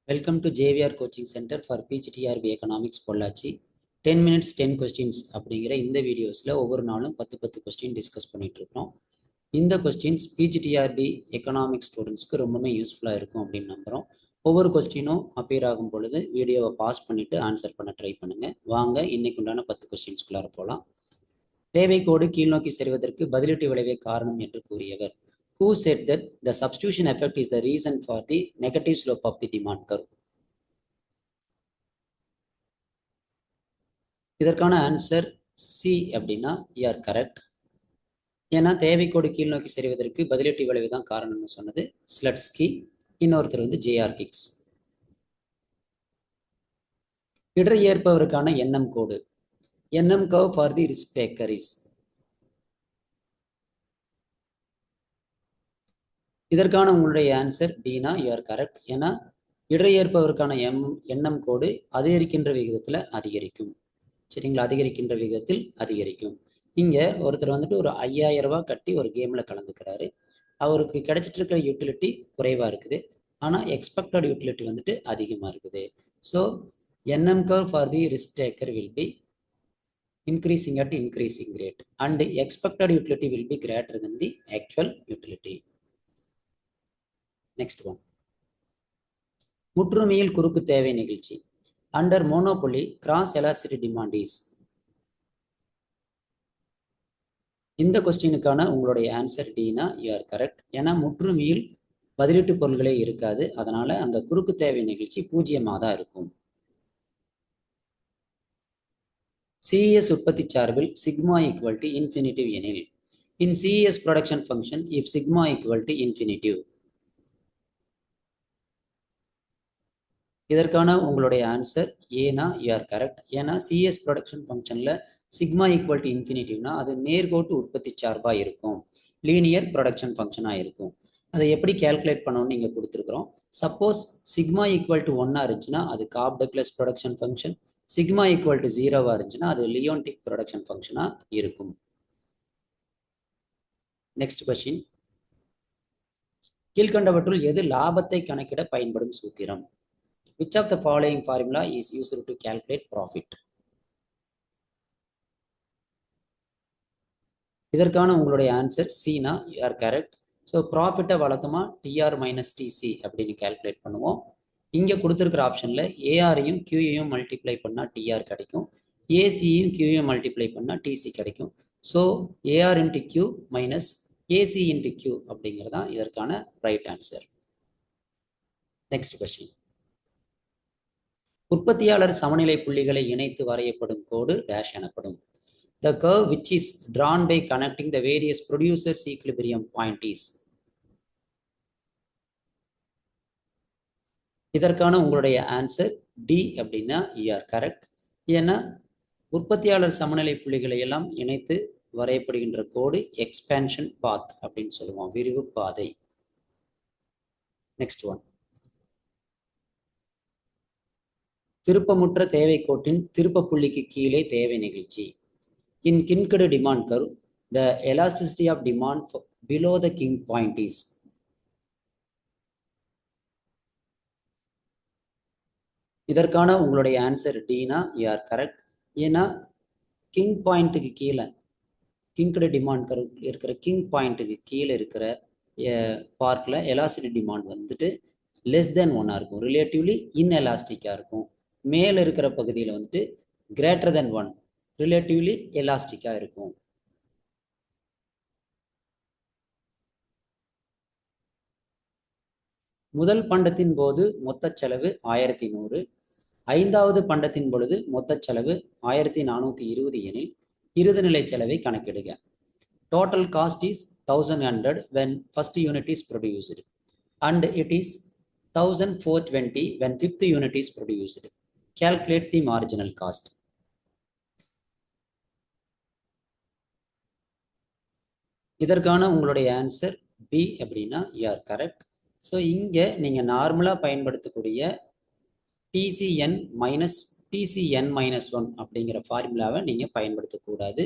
Welcome to JVR Coaching Center for PGTRB Economics Pollachi 10 minutes 10 questions அப்படிங்கிற இந்த வீடியோஸில் ஒவ்வொரு நாளும் 10 கொஸ்டின் டிஸ்கஸ் பண்ணிட்டு இருக்கோம். இந்த கொஸ்டின்ஸ் PGTRB எக்கனாமிக்ஸ் ஸ்டூடெண்ட்ஸ்க்கு ரொம்பவே யூஸ்ஃபுல்லாக இருக்கும் அப்படின்னு நம்புகிறோம். ஒவ்வொரு கொஸ்டினும் அப்பியர் ஆகும் பொழுது வீடியோவை பாஸ் பண்ணிவிட்டு ஆன்சர் பண்ண ட்ரை பண்ணுங்கள். வாங்க இன்னைக்கு உண்டான 10 கொஸ்டின்ஸ்குள்ளார போகலாம். தேவைக்கோடு கீழ்நோக்கி செல்வதற்கு பதிலீட்டு விளைவே காரணம் என்று கூறியவர். Who said that the substitution effect is the reason for the negative slope of the demand curve? இதற்கான ஆன்சர் சி அப்படின்னா you are correct. ஏன்னா தேவைக்கோடு கீழ் நோக்கி செல்வதற்கு பதிலீட்டு விளைவு தான் காரணம்னு சொன்னது ஸ்லட்ஸ்கி. இன்னொருத்தர் வந்து ஜேஆர் கிக்ஸ். இடர் ஏற்பவருக்கான எண்ணம் கோடு எண்ணம் curve for the risk taker is. இதற்கான உங்களுடைய answer Tina you are correct. ஏன்னா இடர் ஏற்பவருக்கான எண்ணம் கோடு அதிகரிக்கின்ற விகிதத்தில் அதிகரிக்கும். சரிங்களா, அதிகரிக்கின்ற விகிதத்தில் அதிகரிக்கும். இங்கே ஒருத்தர் வந்துட்டு ஒரு 5000 ரூபாய் கட்டி ஒரு கேமில் கலந்துக்கிறாரு. அவருக்கு கிடைச்சிட்டு இருக்கிற யூட்டிலிட்டி குறைவாக இருக்குது, ஆனால் எக்ஸ்பெக்டட் யூட்டிலிட்டி வந்துட்டு அதிகமாக இருக்குது. So NM curve for the risk taker will be increasing at increasing rate and expected utility will be greater than the actual utility. Next one, முற்றுமையில் குறுக்கு தேவை நிகழ்ச்சி. Under monopoly cross elasticity demand is. இந்த கொஸ்டினுக்கான உங்களுடைய answer Tina you are correct. ஏன்னா முற்றுமையில் பதிலீட்டு பொருள்களே இருக்காது, அதனால அந்த குறுக்கு தேவை நிகழ்ச்சி 0 தான் இருக்கும். சிஎஸ் உற்பத்தி சார்பில் சிக்மா ஈக்குவல் டு இன்ஃபினிட்டிவ் எனில் in CS production function if sigma equal to infinitive. இதற்கான உங்களுடைய ஆன்சர் ஏனா யூ ஆர் கரெக்ட். ஏன்னா சிஎஸ் ப்ரொடக்ஷன் ஃபங்க்ஷனில் சிக்மா ஈக்குவல் டு இன்ஃபினிட்டிவ்னா அது நேர்கோட்டு உற்பத்தி சார்பாக இருக்கும், லீனியர் ப்ரொடக்ஷன் ஃபங்க்ஷனாக இருக்கும். அதை எப்படி கேல்குலேட் பண்ணணும்னு நீங்கள் கொடுத்துருக்குறோம். சப்போஸ் சிக்மா ஈக்குவல் டு 1 இருந்துச்சுன்னா அது Cobb Douglas production function, sigma equal to 0 இருந்துச்சுன்னா அது லியோன்டிக் ப்ரொடக்ஷன் ஃபங்க்ஷனாக இருக்கும். நெக்ஸ்ட் கொஸ்டின், கீழ்கண்டவற்றுள் எது லாபத்தை கணக்கிட பயன்படும் சூத்திரம்? Which of the following formula is used to calculate profit? இதற்கான உங்களுடைய ஆன்சர் சீனா யூ ஆர் கரெக்ட். ஸோ ப்ராஃபிட்டை வழக்கமாக டிஆர் மைனஸ் டிசி அப்படின்னு கால்குலேட் பண்ணுவோம். இங்கே கொடுத்துருக்கிற ஆப்ஷனில் ஏஆரையும் கியூயையும் மல்டிப்ளை பண்ணால் டிஆர் கிடைக்கும், ஏசியும் கியூயும் மல்டிப்ளை பண்ணால் டிசி கிடைக்கும். So AR into Q minus AC into Q அப்படிங்கிறது தான் இதற்கான ரைட் ஆன்சர். நெக்ஸ்ட் கொஸ்டின், உற்பத்தியாளர் சமநிலை புள்ளிகளை இணைத்து வரையப்படும் கோடு டேஷ் எனப்படும். The curve which is drawn by connecting the various producers equilibrium point is. இதற்கான உங்களுடைய ஆன்சர் டி அப்படின்னா யூ ஆர் கரெக்ட். ஏன்னா உற்பத்தியாளர் சமநிலை புள்ளிகளை எல்லாம் இணைத்து வரையப்படுகின்ற கோடு எக்ஸ்பேன்ஷன் பாத் அப்படின்னு சொல்லுவோம், விரிவு பாதை. நெக்ஸ்ட் ஒன், திருப்பமுற்ற தேவை கோட்டின் திருப்ப புள்ளிக்கு கீழே தேவை நிகழ்ச்சி. In kinked demand curve, the elasticity of demand below the kink point is. இதற்கான உங்களுடைய answer Tina you are correct. ஏன்னா கிங் பாயிண்ட்டுக்கு கீழே கிங்க்டு டிமாண்ட் கர்வ் இருக்கிற கிங் பாயிண்ட்டுக்கு கீழே இருக்கிற பார்க்கில் எலாஸ்டிசிட்டி டிமாண்ட் வந்துட்டு லெஸ் தென் 1 இருக்கும், ரிலேட்டிவ்லி இன்எலாஸ்டிக்காக இருக்கும். மேலே இருக்கிற பகுதியில் வந்துட்டு கிரேட்டர் தென் 1, ரிலேட்டிவ்லி எலாஸ்டிக்காக இருக்கும். முதல் பண்டத்தின் போது மொத்த செலவு 1100, 5வது பண்டத்தின் பொழுது மொத்த செலவு 1420 எனில் இறுதிநிலை செலவை கணக்கிடுக. Total cost is 1100 when first unit is produced and it is 1420 when 5th unit is produced. Calculate the marginal cost. இதற்கான உங்களுடைய ஆன்சர் பி அப்படின்னா யூ ஆர் கரெக்ட். ஸோ இங்கே நீங்கள் நார்மலாக பயன்படுத்தக்கூடிய டிசிஎன் மைனஸ் 1 அப்படிங்கிற ஃபார்முலாவை நீங்கள் பயன்படுத்தக்கூடாது.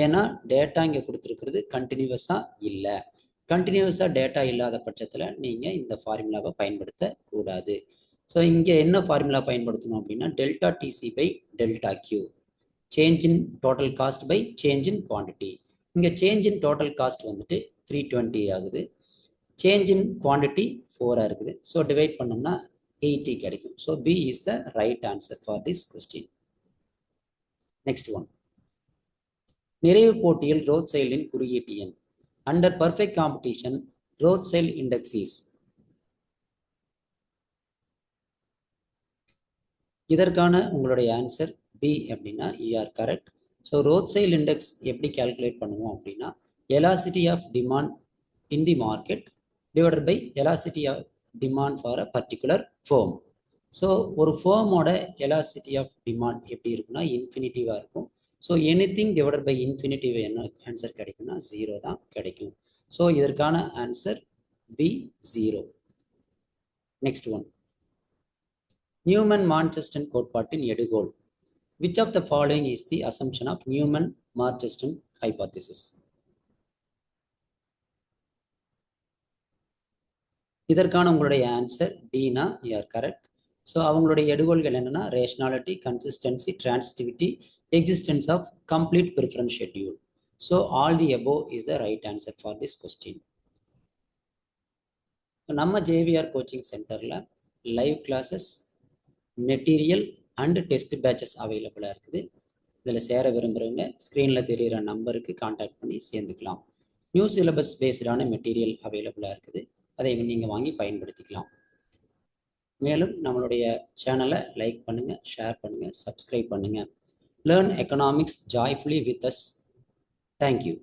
ஏன்னா டேட்டா இங்கே கொடுத்துருக்கிறது கண்டினியூவஸாக இல்லை. கண்டினியூவஸாக டேட்டா இல்லாத பட்சத்தில் நீங்கள் இந்த ஃபார்முலாவை பயன்படுத்தக்கூடாது. ஸோ இங்கே என்ன ஃபார்முலா பயன்படுத்தணும் அப்படின்னா delta TC by delta Q, change in total cost by change in quantity. இங்கே சேஞ்ச் இன் டோட்டல் காஸ்ட் வந்துட்டு 320 ஆகுது, சேஞ்ச் இன் குவான்டிட்டி 4 இருக்குது. ஸோ டிவைட் பண்ணோம்னா 80 கிடைக்கும். So B is the right answer for this question. Next one, நிறைவு போட்டியில் ரோத் செயலின் குறியீட்டு எண். அண்டர் பர்ஃபெக்ட் காம்படிஷன் ரோத் செயல் இண்டெக்ஸ் இஸ். இதற்கான உங்களுடைய ஆன்சர் பி அப்படின்னா you are correct. So Rothschild index எப்படி கால்குலேட் பண்ணுவோம் அப்படின்னா elasticity of demand in the market divided by elasticity of demand for a particular firm. So ஒரு ஃபேமோட elasticity of demand எப்படி இருக்குன்னா இன்ஃபினிட்டிவாக இருக்கும். So anything divided by infinitive என்ன ஆன்சர் கிடைக்கும்னா 0 தான் கிடைக்கும். ஸோ இதற்கான answer B 0. Next one, Neumann Morgenstern கோட்பாட்டின் எடுகோள். Which of the following is the assumption of Newman-Marsden hypothesis? இதற்கான உங்களுடைய answer Tina you are correct. So அவங்களுடைய எடுகோள்கள் என்னன்னா rationality, consistency, transitivity, existence of complete preference schedule. So all the above is the right answer for this question. நம்ம JVR coaching சென்டரில் live classes, material and test batches அவைலபிளாக இருக்குது. இதில் சேர விரும்புகிறவங்க ஸ்க்ரீனில் தெரிகிற நம்பருக்கு கான்டாக்ட் பண்ணி சேர்ந்துக்கலாம். நியூ சிலபஸ் பேஸ்டான மெட்டீரியல் அவைலபிளாக இருக்குது, அதை நீங்கள் வாங்கி பயன்படுத்திக்கலாம். மேலும் நம்மளுடைய சேனலை லைக் பண்ணுங்கள், ஷேர் பண்ணுங்கள், சப்ஸ்கிரைப் பண்ணுங்கள். Learn economics joyfully with us. Thank you.